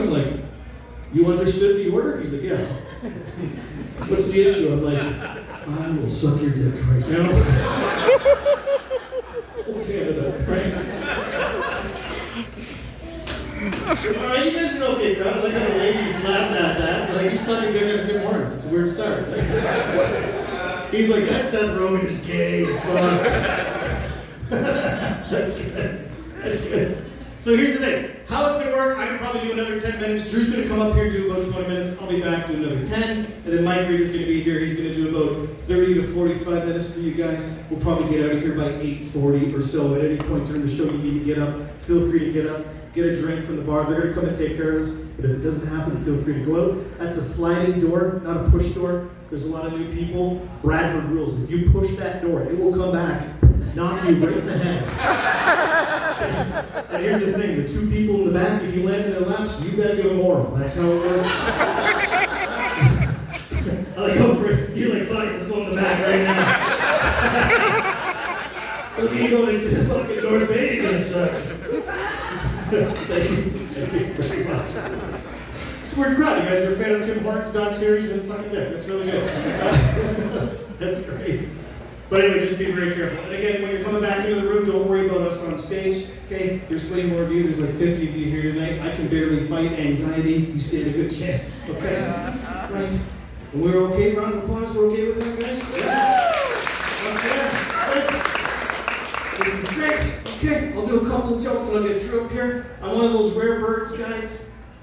I'm like, you understood the order? He's like, yeah. What's the issue? I'm like, I will suck your dick right now. Oh, Canada, right? Alright, you guys are okay, crowd. I like how the ladies laughed at that. Like, he's sucking dick at Tim Hortons. It's a weird start. He's like, that Seth Rogen is gay as fuck. That's good. That's good. So here's the thing. How it's going to work, I can probably do another 10 minutes. Drew's going to come up here and do about 20 minutes. I'll be back, do another 10. And then Mike Reed is going to be here. He's going to do about 30 to 45 minutes for you guys. We'll probably get out of here by 8:40 or so. At any point during the show, you need to get up. Feel free to get up. Get a drink from the bar. They're going to come and take care of us. But if it doesn't happen, feel free to go out. That's a sliding door, not a push door. There's a lot of new people. Bradford rules. If you push that door, it will come back, knock you right in the head. And here's the thing, the two people in the back, if you land in their laps, you gotta give them oral. That's how it works. I like, go for it. You're like, buddy, let's go in the back right now. Don't need to go into the fucking North Bay to get inside. Thank you very much. It's a weird crowd. You guys are a fan of Tim Hortons, Dog Series, and sucking dick. That's really good. That's great. But anyway, just be very careful. And again, when you're coming back into the room, don't worry about us on stage, okay? There's way more of you. There's like 50 of you here tonight. I can barely fight anxiety. You stand a good chance, okay? Right? And we're okay? Round of applause. We're okay with that, guys? Yeah. Okay, this is great. Okay, I'll do a couple of jokes and I'll get Drew up here. I'm one of those rare birds, guys.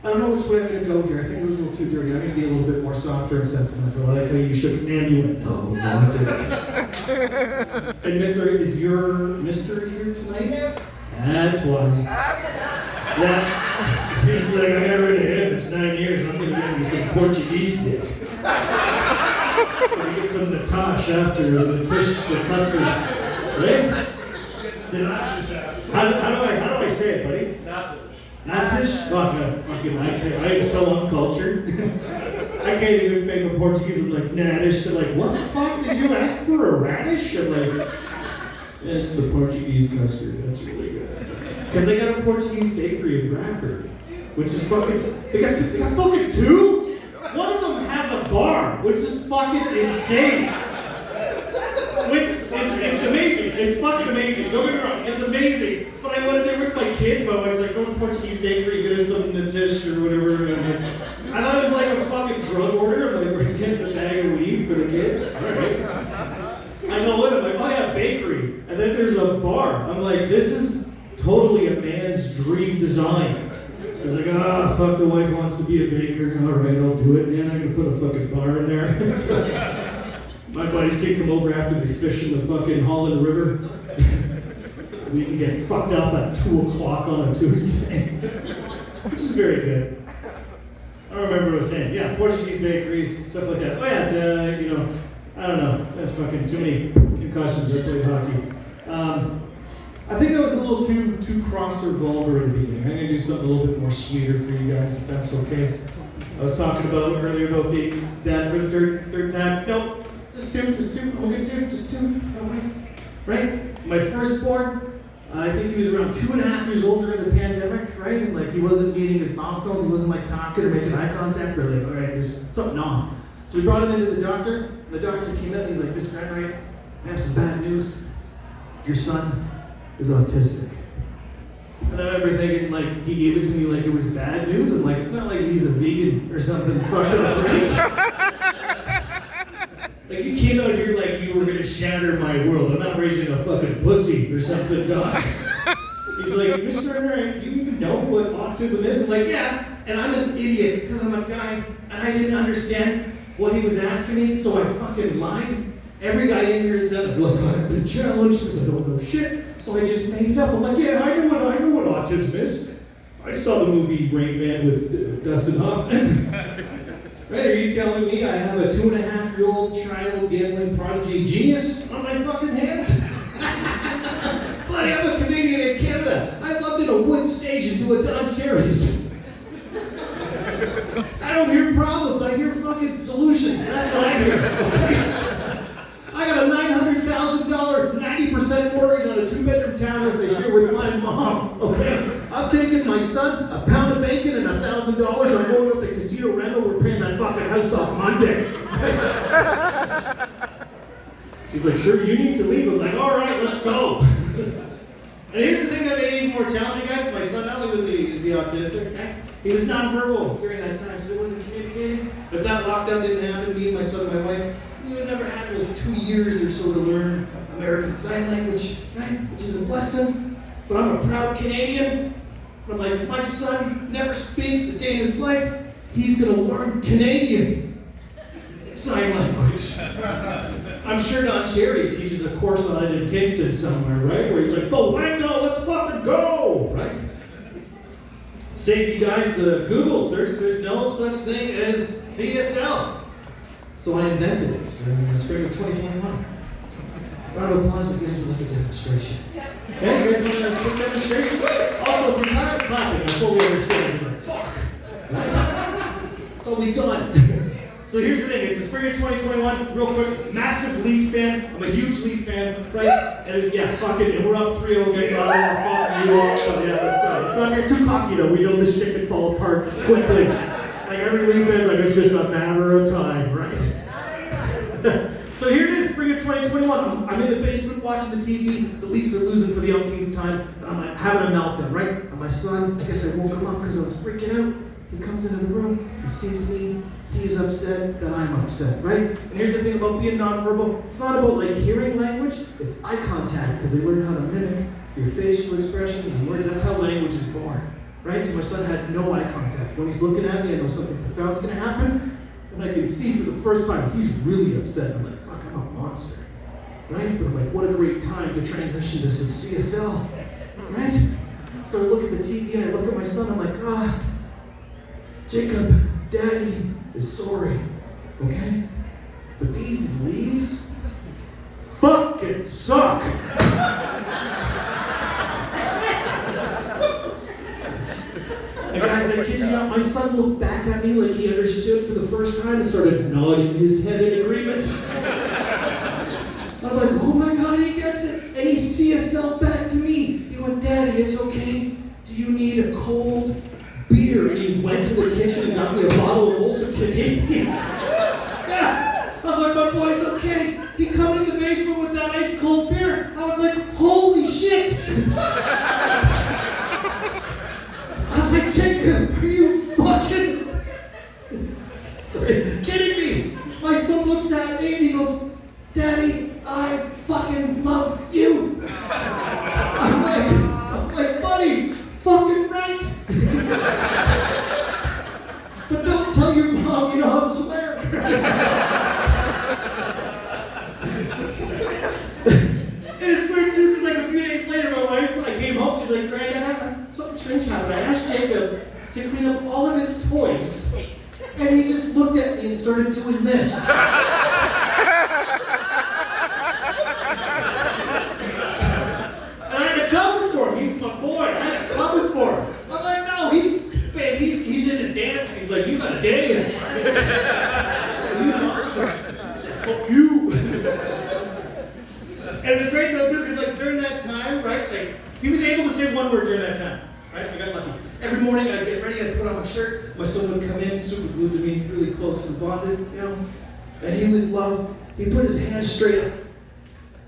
I don't know which way I'm going to go here. I think it was a little too dirty. I'm going to be a little bit more softer and sentimental. I like how you shook man. You went, no, not dick. And Mr. Is your Mr. here tonight? That's why. Yeah. He's like, I got rid of him. It's 9 years. I'm going to get me some Portuguese dick. I'm going to get some Natasha after the tish, the custard. Right? How do I say it, buddy? Natish? Fuck, I am so uncultured. I can't even think of Portuguese. I'm like, Natish. They're like, what the fuck? Did you ask for a radish? I'm like, it's the Portuguese custard. That's really good. Because they got a Portuguese bakery in Bradford, which is fucking, they got fucking two? One of them has a bar, which is fucking insane. It's amazing. It's fucking amazing. Don't get me wrong. It's amazing. But I went there with my kids. My wife's like, go to the Portuguese bakery, get us some Natish or whatever. I thought it was like a fucking drug order. I'm like, we're getting a bag of weed for the kids. All right. I go in. I'm like, oh yeah, bakery. And then there's a bar. I'm like, this is totally a man's dream design. I was like, fuck, the wife wants to be a baker. All right, I'll do it. Man, I'm going to put a fucking bar in there. My buddies can come over after they fish in the fucking Holland River. We can get fucked up at 2 o'clock on a Tuesday. Which is very good. I don't remember what I was saying. Yeah, Portuguese bakeries, stuff like that. Oh yeah, I don't know. That's fucking too many concussions. I played hockey. I think I was a little too cross or vulgar in the beginning. I'm gonna do something a little bit more sweeter for you guys, if that's okay. I was talking earlier about being dad for the third time. Nope. Just two. I'm good too. Just two. My wife. Right? My firstborn, I think he was around 2.5 years old during the pandemic, right? And like he wasn't meeting his milestones. He wasn't like talking or making eye contact. We're like, all right, there's something off. So we brought him into the doctor. And the doctor came out and he's like, Mr. Enright, I have some bad news. Your son is autistic. And I remember thinking, like, he gave it to me like it was bad news. I'm like, it's not like he's a vegan or something fucked up, right? Like, you came out here like you were gonna shatter my world. I'm not raising a fucking pussy or something, doc. He's like, Mr. Enright, do you even know what autism is? I'm like, yeah. And I'm an idiot because I'm a guy and I didn't understand what he was asking me, so I fucking lied. Every guy in here has done it. Like, I've been challenged because I don't know shit, so I just made it up. I'm like, yeah, I know what autism is. I saw the movie Rain Man with Dustin Hoffman. Right? Are you telling me I have a 2.5-year-old child gambling prodigy genius on my fucking hands? Buddy, I'm a comedian in Canada. I lived in a wood stage and do a Don Cherry's. I don't hear problems. I hear fucking solutions. That's what I hear. Okay? I got a $900,000, 90% mortgage on a 2-bedroom townhouse they share with my mom. Okay? I'm taking my son, a pound of bacon, and $1,000 $2,000, I'm going up to Casino Rental, we're paying that fucking house off Monday. He's like, sure, you need to leave. I'm like, all right, let's go. And here's the thing that made it even more challenging, guys. My son, not only was he autistic, right? He was nonverbal during that time, so he wasn't communicating. If that lockdown didn't happen, me and my son and my wife, we would never had those 2 years or so to learn American Sign Language, right? Which is a blessing. But I'm a proud Canadian. I'm like, my son never speaks a day in his life. He's going to learn Canadian Sign Language. I'm sure Don Cherry teaches a course on it in Kingston somewhere, right? Where he's like, Bowango, let's fucking go, right? Save you guys the Google search, there's no such thing as CSL. So I invented it during the spring of 2021. Round of applause if you guys would like a demonstration. Okay, you guys want a quick demonstration? Also, if you're tired of clapping, I fully understand. You're like, fuck. Right? It's all we've done. So here's the thing, it's the spring of 2021, real quick, massive Leaf fan. I'm a huge Leaf fan, right? And it's, and we're up 3-0 against Ottawa. Fuck you all. Yeah, let's go. It's not get too cocky though. We know this shit can fall apart quickly. Like every Leaf fan's like, it's just a matter of time, right? So here it is, spring of 2021. I'm in the basement watching the TV. The Leafs are losing for the umpteenth time, and I'm like, having a meltdown, right? And my son, I guess I woke him up because I was freaking out. He comes into the room, he sees me, he's upset that I'm upset, right? And here's the thing about being nonverbal. It's not about like hearing language, it's eye contact, because they learn how to mimic your facial expressions and words. That's how language is born, right? So my son had no eye contact. When he's looking at me, I know something profound's gonna happen. And I can see for the first time, he's really upset. I'm like, fuck, I'm a monster, right? But I'm like, what a great time to transition to some CSL, right? So I look at the TV and I look at my son, I'm like, Jacob, Daddy is sorry, okay? But these Leaves fucking suck. And guys, I kid you not, my son looked back at me like he understood for the first time and started nodding his head in agreement. I'm like, oh my God, he gets it. And he CSL back to me. He went, Daddy, it's okay. Do you need a cold beer? And he went to the kitchen and got me a bottle of Molson Canadian. Yeah. I was like, my boy's okay. He come in the basement with that ice cold beer. I was like, holy shit. I was like, Jacob, are you fucking kidding me? My son looks at me and he goes, Daddy, I fucking love you. I'm like, buddy, fucking right. But don't tell your mom you know how to swear. And it's weird too, because like a few days later, my wife, I came home, she's like, Greg, I had something strange happen. I asked Jacob to clean up all of his toys, and he just looked at me and started doing this. And I had to cover for him. He's my boy. I had to cover for him. I'm like, no, he's into dancing. He's like, you gotta dance. Fuck you. And it's great though too, because like during that time, right, like he was able to say one word during that time, right? I got lucky. Every morning I'd get ready, I'd put on my shirt, my son would come in, super glued to me, really close and bonded, you know, and he put his hands straight up.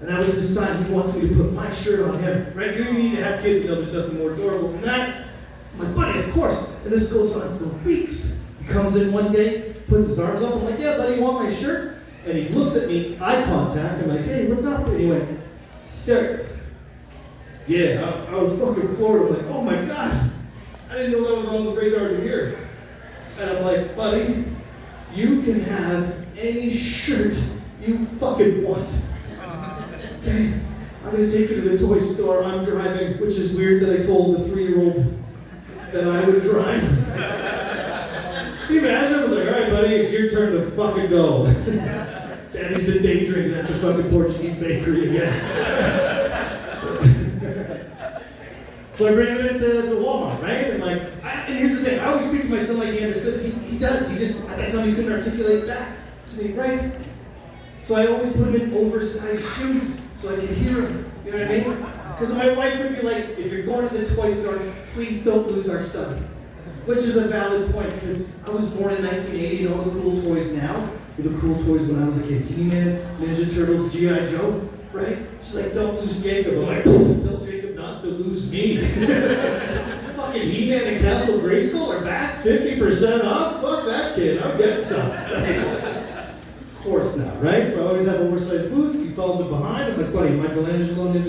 And that was his sign. He wants me to put my shirt on him, right? You need to have kids, you know, there's nothing more adorable than that. I'm like, buddy, of course. And this goes on for weeks. He comes in one day, puts his arms up, I'm like, yeah, buddy, you want my shirt? And he looks at me, eye contact, I'm like, hey, what's up? And he went, shirt. Yeah, I was fucking floored. I'm like, oh my God, I didn't know that was on the radar to hear. And I'm like, buddy, you can have any shirt you fucking want. Okay, I'm gonna take you to the toy store. I'm driving, which is weird that I told the 3-year-old that I would drive. Can you imagine? I was like, all right, buddy, it's your turn to fucking go. Daddy's been day drinking at the fucking Portuguese bakery again. So I bring him into the Walmart, right? And and here's the thing, I always speak to my son like he understands. He does, he just, at that time he couldn't articulate back to me, right? So I always put him in oversized shoes so I could hear him, you know what I mean? Because my wife would be like, if you're going to the toy store, please don't lose our son. Which is a valid point, because I was born in 1980 and all the cool toys now were the cool toys when I was a kid. He-Man, Ninja Turtles, G.I. Joe, right? She's like, don't lose Jacob. I'm like, tell Jacob not to lose me. Fucking He-Man and Castle Grayskull are back, 50% off? Fuck that kid, I'm getting some. Of course not, right? So I always have oversized boots, he falls in behind. I'm like, buddy, Michelangelo, Ninja